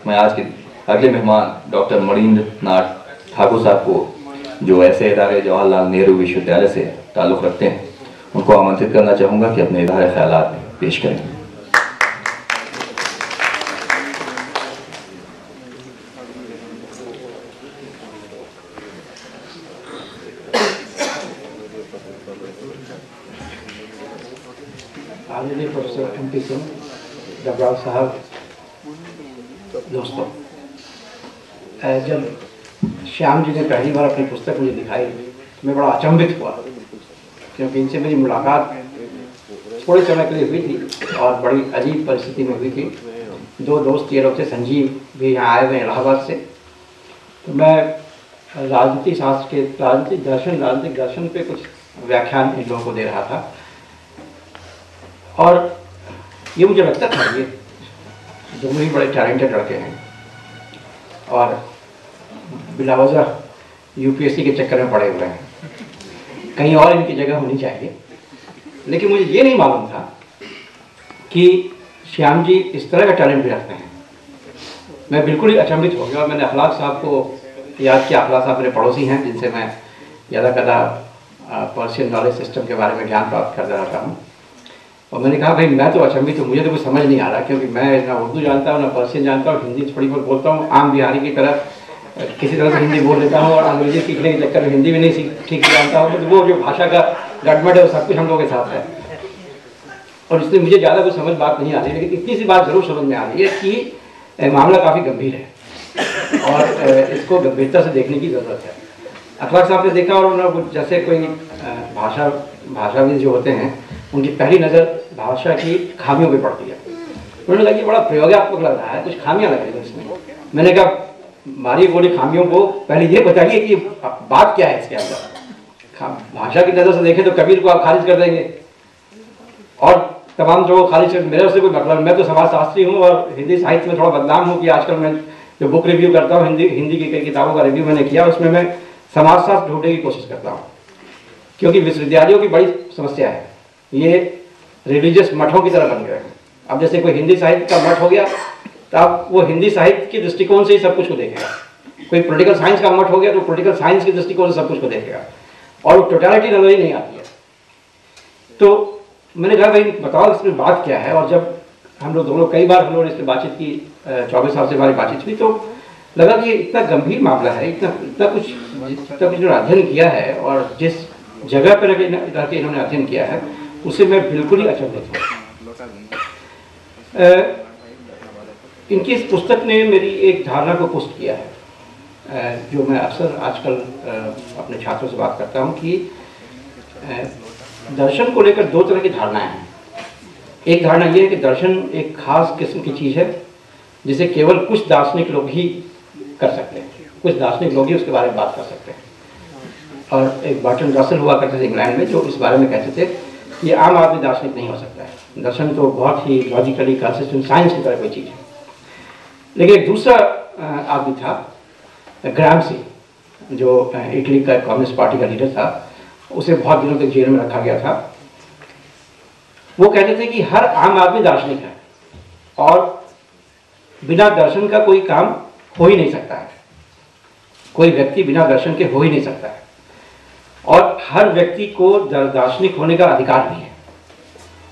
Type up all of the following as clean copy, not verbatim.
मैं आज के अगले मेहमान डॉक्टर मणीन्द्र नाथ ठाकुर साहब को, जो ऐसे इदारे जवाहरलाल नेहरू विश्वविद्यालय से ताल्लुक़ रखते हैं, उनको आमंत्रित करना चाहूँगा कि अपने इज़हार ख्यालात पेश करें। आदरणीय प्रोफेसर MP सिंह, डबराल साहब, दोस्तों, जब श्याम जी ने पहली बार अपनी पुस्तक मुझे दिखाई तो मैं बड़ा अचंभित हुआ, क्योंकि इनसे मेरी मुलाकात थोड़े समय के लिए हुई थी और बड़ी अजीब परिस्थिति में हुई थी। दो दोस्त ये लोग थे, संजीव भी यहाँ आए हुए इलाहाबाद से। तो मैं राजनीति शास्त्र के राजनीतिक दर्शन पे कुछ व्याख्यान इन लोगों को दे रहा था और ये मुझे लगता था ये दोनों ही बड़े टैलेंटेड लड़के हैं और बिलावजह UPSC के चक्कर में पड़े हुए हैं, कहीं और इनकी जगह होनी चाहिए। लेकिन मुझे ये नहीं मालूम था कि श्याम जी इस तरह का टैलेंट भी रखते हैं। मैं बिल्कुल ही अचंभित हो गया और मैंने अखलाक साहब को याद किया। अखलाक साहब मेरे पड़ोसी हैं जिनसे मैं ज़्यादा कदा पर्शियन नॉलेज सिस्टम के बारे में ज्ञान प्राप्त करता रहता हूँ। और मैंने कहा भाई मैं तो अचंभित हूँ, मुझे तो कुछ समझ नहीं आ रहा, क्योंकि मैं ना उर्दू जानता हूँ ना पर्शियन जानता हूँ, हिंदी थोड़ी बहुत बोलता हूँ, आम बिहारी की तरह किसी तरह से हिंदी बोल लेता हूँ और अंग्रेजी सीखने के चक्कर में हिंदी भी नहीं ठीक से जानता हूँ। तो वो जो भाषा का गड़बड़ है वो सब कुछ हम लोगों के साथ है और इसलिए मुझे ज़्यादा कुछ समझ बात नहीं आ रही। लेकिन इतनी सी बात जरूर समझ में आ रही है कि मामला काफ़ी गंभीर है और इसको गंभीरता से देखने की ज़रूरत है। अखलाक साहब ने देखा और उन्होंने जैसे कोई भाषाविद जो होते हैं उनकी पहली नज़र भाषा की खामियों पे पड़ती है। उन्होंने कहा कि बड़ा प्रयोगात्मक लग रहा है, कुछ खामियां लग रही हैं इसमें। मैंने कहा मारी गोली खामियों को पहले ये बताइए कि बात क्या है इसके अंदर। भाषा की नज़र से देखें तो कबीर को आप खारिज कर देंगे और तमाम जो खारिज कर, मेरे उससे कोई मतलब, मैं तो समाजशास्त्री हूँ और हिंदी साहित्य में थोड़ा बदनाम हूँ कि आजकल मैं जो बुक रिव्यू करता हूँ, हिंदी की कई किताबों का रिव्यू मैंने किया, उसमें मैं समाजशास्त्र ढूंढने की कोशिश करता हूँ, क्योंकि विश्वविद्यालयों की बड़ी समस्या है, ये रिलीजियस मठों की तरह बन गए हैं। अब जैसे कोई हिंदी साहित्य का मठ हो गया तो आप वो हिंदी साहित्य के दृष्टिकोण से ही सब कुछ को देखेगा। कोई पॉलिटिकल साइंस का मठ हो गया तो पॉलिटिकल साइंस के दृष्टिकोण से सब कुछ को देखेगा और वो टोटलिटी नजर ही नहीं आती है। तो मैंने कहा भाई बताओ इसमें बात क्या है। और जब हम लोग दोनों कई बार हम लोगों ने इस पर बातचीत की, 24 साल से हमारी बातचीत हुई, तो लगा कि इतना गंभीर मामला है, इतना कुछ इन्होंने अध्ययन किया है और जिस जगह पर रह के इन्होंने अध्ययन किया है उसे मैं बिल्कुल ही अचंभित हूँ। इनकी इस पुस्तक ने मेरी एक धारणा को पुष्ट किया है, जो मैं अक्सर आजकल अपने छात्रों से बात करता हूँ कि दर्शन को लेकर दो तरह की धारणाएं हैं। एक धारणा ये है कि दर्शन एक खास किस्म की चीज़ है जिसे केवल कुछ दार्शनिक लोग ही कर सकते हैं, कुछ दार्शनिक लोग ही उसके बारे में बात कर सकते हैं। और एक बर्टन रसल हुआ करते थे इंग्लैंड में, जो इस बारे में कहते थे कि आम आदमी दार्शनिक नहीं हो सकता है, दर्शन तो बहुत ही लॉजिकली कंसिस्टेंट साइंस की तरह कोई चीज़ है। लेकिन एक दूसरा आदमी था, ग्रामसी, जो इटली का कम्युनिस्ट पार्टी का लीडर था, उसे बहुत दिनों तक जेल में रखा गया था। वो कहते थे कि हर आम आदमी दार्शनिक है और बिना दर्शन का कोई काम हो ही नहीं सकता है, कोई व्यक्ति बिना दर्शन के हो ही नहीं सकता है और हर व्यक्ति को दार्शनिक होने का अधिकार भी है।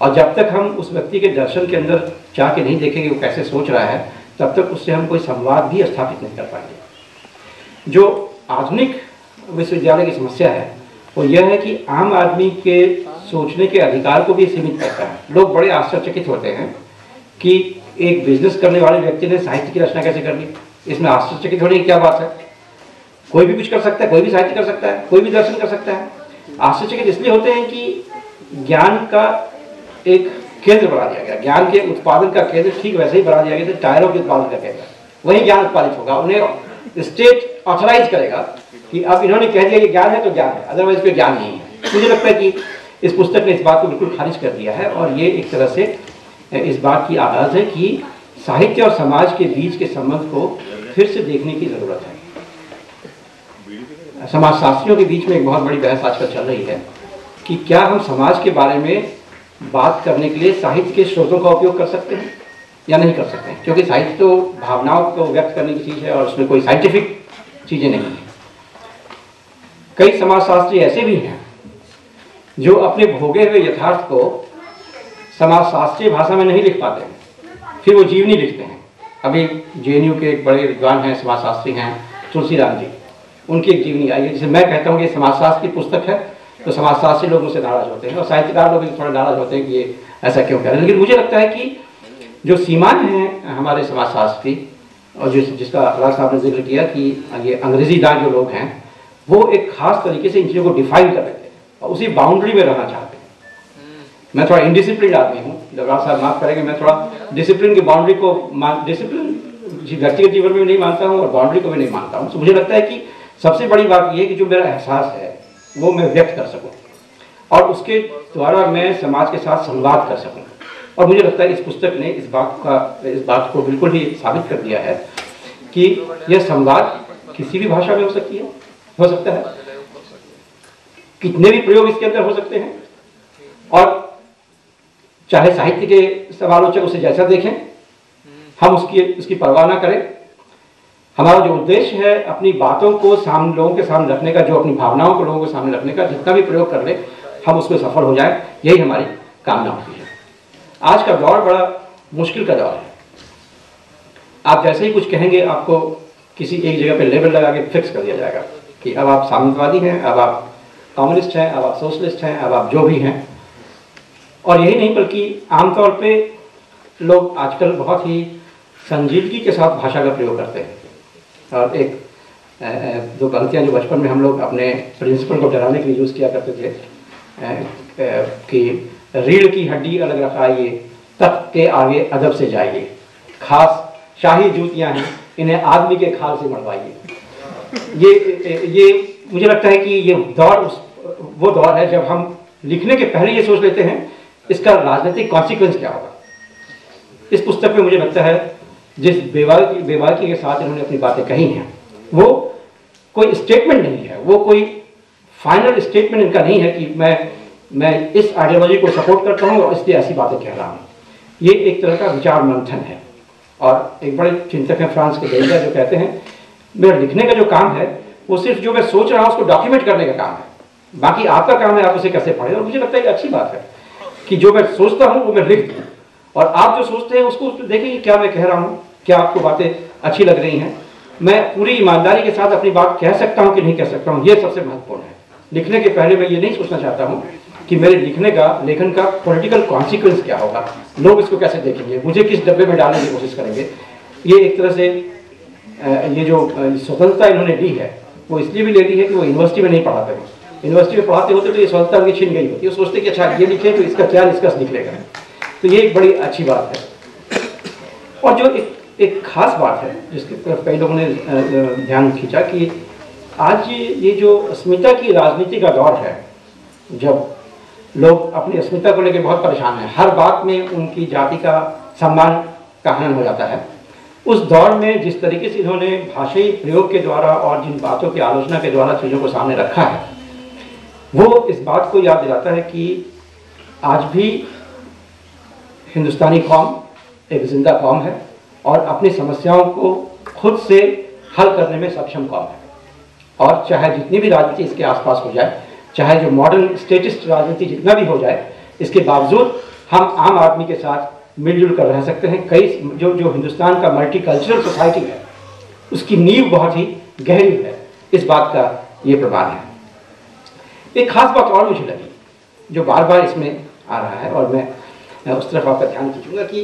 और जब तक हम उस व्यक्ति के दर्शन के अंदर जाके नहीं देखेंगे वो कैसे सोच रहा है, तब तक उससे हम कोई संवाद भी स्थापित नहीं कर पाएंगे। जो आधुनिक विश्वविद्यालय की समस्या है वो यह है कि आम आदमी के सोचने के अधिकार को भी सीमित करता है। लोग बड़े आश्चर्यचकित होते हैं कि एक बिजनेस करने वाले व्यक्ति ने साहित्य की रचना कैसे कर ली। इसमें आश्चर्यचकित होने की क्या बात है? कोई भी कुछ कर सकता है, कोई भी साहित्य कर सकता है, कोई भी दर्शन कर सकता है। आश्चर्यचकित इसलिए होते हैं कि ज्ञान का एक केंद्र बना दिया गया, ज्ञान के उत्पादन का केंद्र ठीक वैसे ही बना दिया गया, टायरों के उत्पादन का केंद्र, वही ज्ञान उत्पादित होगा। उन्हें स्टेट ऑथराइज करेगा कि अब इन्होंने कह दिया कि ज्ञान है तो ज्ञान है, अदरवाइज कोई ज्ञान नहीं है। मुझे लगता है कि इस पुस्तक ने इस बात को बिल्कुल खारिज कर दिया है और ये एक तरह से इस बात की आगाज है कि साहित्य और समाज के बीच के संबंध को फिर से देखने की जरूरत है। समाजशास्त्रियों के बीच में एक बहुत बड़ी बहस आजकल चल रही है कि क्या हम समाज के बारे में बात करने के लिए साहित्य के स्रोतों का उपयोग कर सकते हैं या नहीं कर सकते हैं, क्योंकि साहित्य तो भावनाओं को व्यक्त करने की चीज़ है और उसमें कोई साइंटिफिक चीज़ें नहीं है। कई समाजशास्त्री ऐसे भी हैं जो अपने भोगे हुए यथार्थ को समाजशास्त्रीय भाषा में नहीं लिख पाते, फिर वो जीवनी लिखते हैं। अभी JNU के एक बड़े विद्वान हैं, समाजशास्त्री हैं, तुलसीराम जी, उनकी एक जीवनी आई है, जिसे मैं कहता हूँ कि समाजशास्त्र की पुस्तक है, तो समाजशास्त्री लोग मुझसे नाराज होते हैं और साहित्यकार लोग भी थोड़ा नाराज होते हैं कि ये ऐसा क्यों कह रहे हैं। लेकिन मुझे लगता है कि जो सीमाएं हैं हमारे समाजशास्त्र की, और जिसका राज साहब ने जिक्र किया कि ये अंग्रेजी दाग जो लोग हैं वो एक खास तरीके से इन चीज़ों को डिफाइन कर रहे थे और उसी बाउंड्री में रहना चाहते हैं। मैं थोड़ा इनडिसिप्लिन आदमी हूँ, राज साहब माफ करेंगे, मैं थोड़ा डिसिप्लिन की बाउंड्री को डिसिप्लिन व्यक्तिगत जीवन में भी नहीं मानता हूँ और बाउंड्री को भी नहीं मानता हूँ। तो मुझे लगता है कि सबसे बड़ी बात ये है कि जो मेरा एहसास है वो मैं व्यक्त कर सकूँ और उसके द्वारा मैं समाज के साथ संवाद कर सकूँ। और मुझे लगता है इस पुस्तक ने इस बात को बिल्कुल ही साबित कर दिया है कि यह संवाद किसी भी भाषा में हो सकता है, कितने भी प्रयोग इसके अंदर हो सकते हैं, और चाहे साहित्य के समालोचक उसे जैसा देखें, हम उसकी परवाह ना करें। हमारा जो उद्देश्य है अपनी बातों को लोगों के सामने रखने का, जो अपनी भावनाओं को लोगों के सामने रखने का जितना भी प्रयोग कर ले, हम उसमें सफल हो जाए, यही हमारी कामना होती है। आज का दौर बड़ा मुश्किल का दौर है। आप जैसे ही कुछ कहेंगे आपको किसी एक जगह पे लेबल लगा के फिक्स कर दिया जाएगा कि अब आप साम्यवादी हैं, अब आप कम्युनिस्ट हैं, अब आप सोशलिस्ट हैं, अब आप जो भी हैं। और यही नहीं बल्कि आमतौर पे लोग आजकल बहुत ही संजीदगी के साथ भाषा का प्रयोग करते हैं। और एक दो पंक्तियाँ जो बचपन में हम लोग अपने प्रिंसिपल को डराने के लिए यूज़ किया करते थे कि रीढ़ की हड्डी अलग रखाइए, तख्त के आगे अदब से जाइए, खास शाही जूतियाँ हैं इन्हें आदमी के खाल से मरवाइए। ये मुझे लगता है कि ये दौर वो दौर है जब हम लिखने के पहले ये सोच लेते हैं इसका राजनीतिक कॉन्सिक्वेंस क्या होगा। इस पुस्तक में मुझे लगता है जिस बेबाकी के साथ इन्होंने अपनी बातें कही हैं वो कोई स्टेटमेंट नहीं है, वो कोई फाइनल स्टेटमेंट इनका नहीं है कि मैं इस आइडियोलॉजी को सपोर्ट करता हूँ और इसलिए ऐसी बातें कह रहा हूँ। ये एक तरह का विचार मंथन है। और एक बड़े चिंतक हैं फ्रांस के देरिया जो कहते हैं मेरा लिखने का जो काम है वो सिर्फ जो मैं सोच रहा हूँ उसको डॉक्यूमेंट करने का काम है, बाकी आपका काम है आप उसे कैसे पढ़ें। और मुझे लगता है अच्छी बात है कि जो मैं सोचता हूँ वो मैं लिख दूँ और आप जो सोचते हैं उसको देखें कि क्या मैं कह रहा हूँ, क्या आपको बातें अच्छी लग रही हैं, मैं पूरी ईमानदारी के साथ अपनी बात कह सकता हूँ कि नहीं कह सकता हूँ। ये सबसे महत्वपूर्ण है। लिखने के पहले मैं ये नहीं सोचना चाहता हूँ कि मेरे लेखन का पॉलिटिकल कॉन्सिक्वेंस क्या होगा, लोग इसको कैसे देखेंगे, मुझे किस डब्बे में डालने की कोशिश करेंगे। ये एक तरह से ये जो स्वतंत्रता इन्होंने दी है वो इसलिए भी ले ली है कि वो यूनिवर्सिटी में नहीं पढ़ाते हैं। यूनिवर्सिटी में पढ़ाते होते तो ये स्वतंत्रता उनकी छीन गई होती है। वो सोचते कि अच्छा ये लिखे तो इसका क्या निष्कर्ष निकलेगा। तो ये एक बड़ी अच्छी बात है। और जो एक खास बात है जिसकी तरफ कई लोगों ने ध्यान खींचा कि आज ये जो अस्मिता की राजनीति का दौर है, जब लोग अपनी अस्मिता को लेकर बहुत परेशान हैं, हर बात में उनकी जाति का सम्मान का हनन हो जाता है, उस दौर में जिस तरीके से इन्होंने भाषाई प्रयोग के द्वारा और जिन बातों की आलोचना के द्वारा चीज़ों को सामने रखा है वो इस बात को याद दिलाता है कि आज भी हिंदुस्तानी कौम एक जिंदा कौम है और अपनी समस्याओं को खुद से हल करने में सक्षम कौम है। और चाहे जितनी भी राजनीति इसके आसपास हो जाए, चाहे जो मॉडर्न स्टेटिस्ट राजनीति जितना भी हो जाए, इसके बावजूद हम आम आदमी के साथ मिलजुल कर रह सकते हैं। कई जो हिंदुस्तान का मल्टीकल्चरल सोसाइटी है उसकी नींव बहुत ही गहरी है, इस बात का ये प्रमाण है। एक खास बात और मुझे लगी जो बार बार इसमें आ रहा है और मैं उस तरफ आपका ध्यान खींचूंगा कि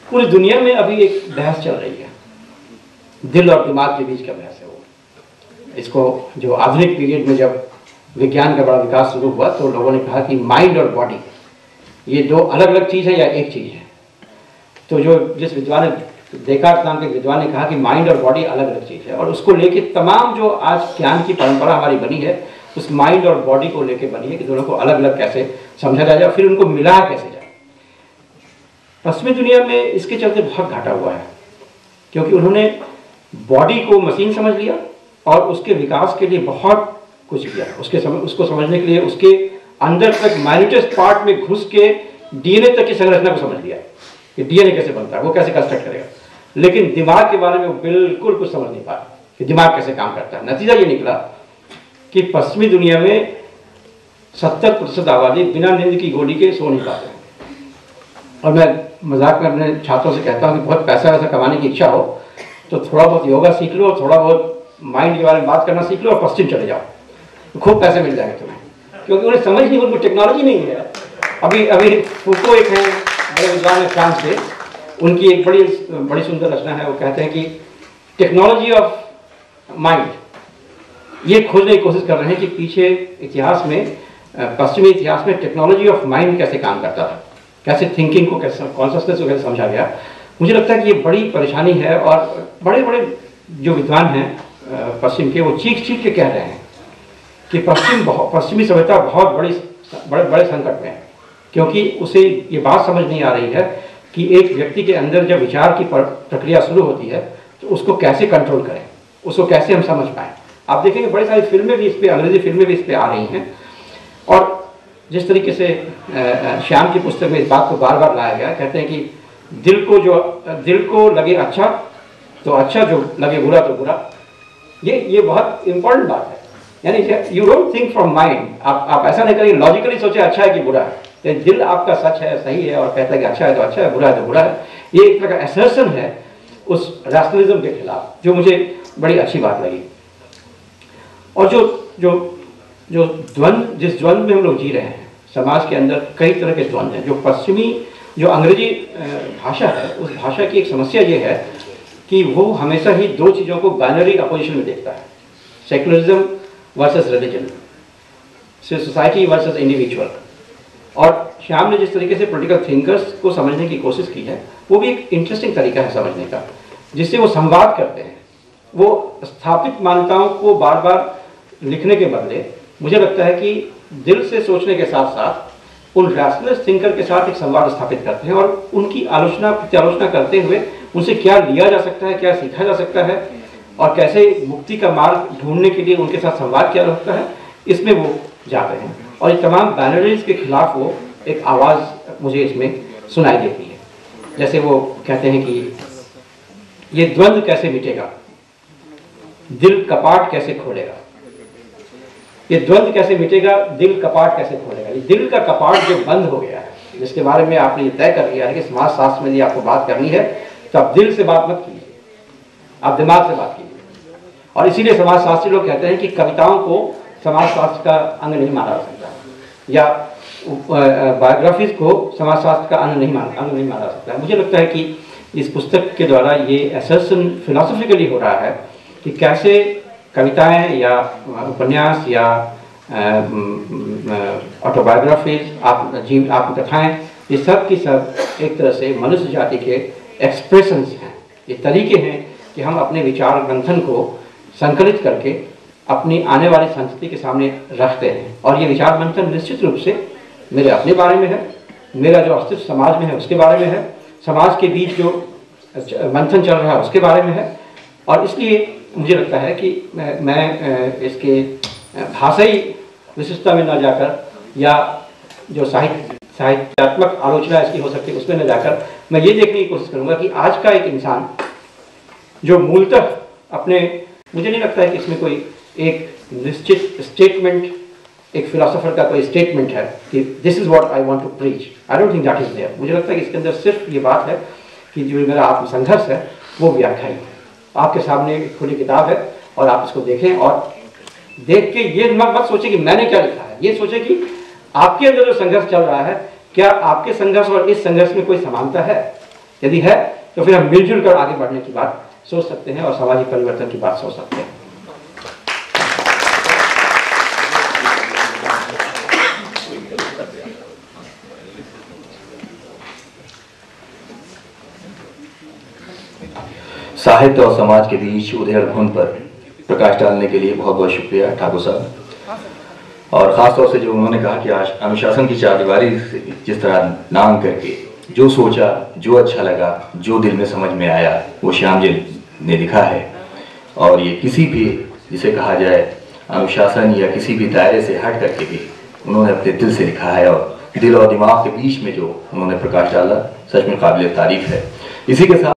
पूरी दुनिया में अभी एक बहस चल रही है, दिल और दिमाग के बीच का बहस है वो। इसको जो आधुनिक पीरियड में जब विज्ञान का बड़ा विकास शुरू हुआ तो लोगों ने कहा कि माइंड और बॉडी ये दो अलग अलग चीज़ है या एक चीज़ है। तो जो जिस विद्वान ने डेकार्ट नाम के विद्वान ने कहा कि माइंड और बॉडी अलग अलग चीज़ है, और उसको लेके तमाम जो आज ज्ञान की परंपरा हमारी बनी है उस माइंड और बॉडी को लेके बनी है कि दोनों को अलग अलग कैसे समझा जाए, फिर उनको मिलाया कैसे जाए। पश्चिमी दुनिया में इसके चलते बहुत घाटा हुआ है क्योंकि उन्होंने बॉडी को मशीन समझ लिया और उसके विकास के लिए बहुत कुछ किया। उसको समझने के लिए उसके अंदर तक माइन्यूटेस्ट पार्ट में घुस के डीएनए तक की संरचना को समझ लिया। कि डीएनए कैसे बनता है, वो कैसे कंस्ट्रक्ट करेगा, लेकिन दिमाग के बारे में वो बिल्कुल कुछ समझ नहीं पाया कि दिमाग कैसे काम करता है। नतीजा ये निकला कि पश्चिमी दुनिया में 70% आबादी बिना नींद की गोली के सो नहीं पाते हैं। और मैं मजाक में अपने छात्रों से कहता हूँ कि बहुत पैसा वैसा कमाने की इच्छा हो तो थोड़ा बहुत योगा सीख लो, थोड़ा बहुत माइंड के बारे में बात करना सीख लो और पश्चिम चले जाओ, तो खूब पैसे मिल जाएंगे तुम्हें, क्योंकि उन्हें समझ नहीं, उनको टेक्नोलॉजी नहीं है। अभी फूको एक हैं बड़े विद्वान है फ्रांस से, उनकी एक बड़ी सुंदर रचना है। वो कहते हैं कि टेक्नोलॉजी ऑफ माइंड, ये खोजने की कोशिश कर रहे हैं कि पीछे इतिहास में, पश्चिमी इतिहास में टेक्नोलॉजी ऑफ माइंड कैसे काम करता था, कैसे थिंकिंग को, कैसे कॉन्शसनेस को कैसे समझा गया। मुझे लगता है कि ये बड़ी परेशानी है और बड़े बड़े जो विद्वान हैं पश्चिम के, वो चीख चीख के कह रहे हैं कि पश्चिमी सभ्यता बहुत बड़े संकट में है, क्योंकि उसे ये बात समझ नहीं आ रही है कि एक व्यक्ति के अंदर जब विचार की प्रक्रिया शुरू होती है तो उसको कैसे कंट्रोल करें, उसको कैसे हम समझ पाएँ। आप देखेंगे बड़ी सारी फिल्में भी इस पर, अंग्रेजी फिल्में भी इस पर आ रही हैं। और जिस तरीके से श्याम की पुस्तक में इस बात को बार बार लाया गया, कहते हैं कि दिल को लगे अच्छा तो अच्छा, जो लगे बुरा तो बुरा। ये बहुत इंपॉर्टेंट बात है। यानी you don't think from mind, आप ऐसा नहीं करेंगे लॉजिकली सोचे अच्छा है कि बुरा है। तो दिल आपका सच है, सही है, और कहता है कि अच्छा है तो अच्छा है, बुरा है तो बुरा है। ये एक तरह का असर्शन है उस रैशनलिज्म के खिलाफ, जो मुझे बड़ी अच्छी बात लगी। और जो द्वंद्व, जिस द्वंद्व में हम लोग जी रहे हैं, समाज के अंदर कई तरह के द्वंद्व हैं। जो अंग्रेजी भाषा है, उस भाषा की एक समस्या ये है कि वो हमेशा ही दो चीज़ों को बाइनरी अपोजिशन में देखता है, secularism versus religion, society versus individual. और श्याम ने जिस तरीके से पॉलिटिकल थिंकर्स को समझने की कोशिश की है, वो भी एक इंटरेस्टिंग तरीका है समझने का, जिससे वो संवाद करते हैं। वो स्थापित मान्यताओं को बार बार लिखने के बदले, मुझे लगता है कि दिल से सोचने के साथ साथ उन रैशनलिस्ट थिंकर के साथ एक संवाद स्थापित करते हैं और उनकी आलोचना प्रत्यालोचना करते हुए उनसे क्या लिया जा सकता है, क्या सीखा जा सकता है, और कैसे मुक्ति का मार्ग ढूंढने के लिए उनके साथ संवाद किया जा सकता है, इसमें वो जाते हैं। और ये तमाम बैनरीज के खिलाफ वो एक आवाज़ मुझे इसमें सुनाई देती है। जैसे वो कहते हैं कि ये द्वंद्व कैसे मिटेगा, दिल कपाट कैसे खोलेगा। ये द्वंद्व कैसे मिटेगा, दिल कपाट कैसे खोलेगा। ये दिल का कपाट जो बंद हो गया है, जिसके बारे में आपने ये तय कर लिया है कि समाज शास्त्र में यदि आपको बात करनी है तो आप दिल से बात मत कीजिए, आप दिमाग से बात कीजिए। और इसीलिए समाजशास्त्री लोग कहते हैं कि कविताओं को समाजशास्त्र का अंग नहीं माना जा सकता, या बायोग्राफीज को समाजशास्त्र का अंग नहीं माना जा सकता है। मुझे लगता है कि इस पुस्तक के द्वारा ये असर्शन फिलोसॉफिकली हो रहा है कि कैसे कविताएं या उपन्यास या ऑटोबायोग्राफीज, आत्मकथाएं, ये सब की सब एक तरह से मनुष्य जाति के एक्सप्रेशंस हैं। ये तरीके हैं कि हम अपने विचार मंथन को संकलित करके अपनी आने वाली संस्कृति के सामने रखते हैं। और ये विचार मंथन निश्चित रूप से मेरे अपने बारे में है, मेरा जो अस्तित्व समाज में है उसके बारे में है, समाज के बीच जो मंथन चल रहा है उसके बारे में है। और इसलिए मुझे लगता है कि मैं इसके भाषाई विशिष्टता में न जाकर, या जो साहित्यात्मक आलोचना इसकी हो सकती है उसमें न जाकर, मैं ये देखने की कोशिश करूँगा कि आज का एक इंसान जो मूलतः अपने, मुझे नहीं लगता है कि इसमें कोई एक निश्चित स्टेटमेंट, एक फिलोसोफर का कोई स्टेटमेंट है कि this is what I want to preach. I don't think that is there. मुझे लगता है कि इसके अंदर सिर्फ ये बात है कि जो मेरा आत्मसंघर्ष है वो व्याख्यायी है। आपके सामने एक खुली किताब है और आप इसको देखें, और देख के ये मत सोचें कि मैंने क्या लिखा है, ये सोचें कि आपके अंदर जो संघर्ष चल रहा है, क्या आपके संघर्ष और इस संघर्ष में कोई समानता है। यदि है तो फिर हम मिलजुल कर आगे बढ़ने की बात सोच सकते हैं और सामाजिक परिवर्तन की बात सोच सकते हैं। साहित्य और समाज के बीच उधेड़ धुंध पर प्रकाश डालने के लिए बहुत बहुत शुक्रिया ठाकुर साहब। और ख़ास तौर से जो उन्होंने कहा कि आज अनुशासन की चारदीवारी से जिस तरह नाम करके जो सोचा, जो अच्छा लगा, जो दिल में समझ में आया, वो श्याम जी ने लिखा है। और ये किसी भी, जिसे कहा जाए अनुशासन या किसी भी दायरे से हट करके भी उन्होंने अपने दिल से लिखा है, और दिल और दिमाग के बीच में जो उन्होंने प्रकाश डाला, सच में काबिल तारीफ है। इसी के साथ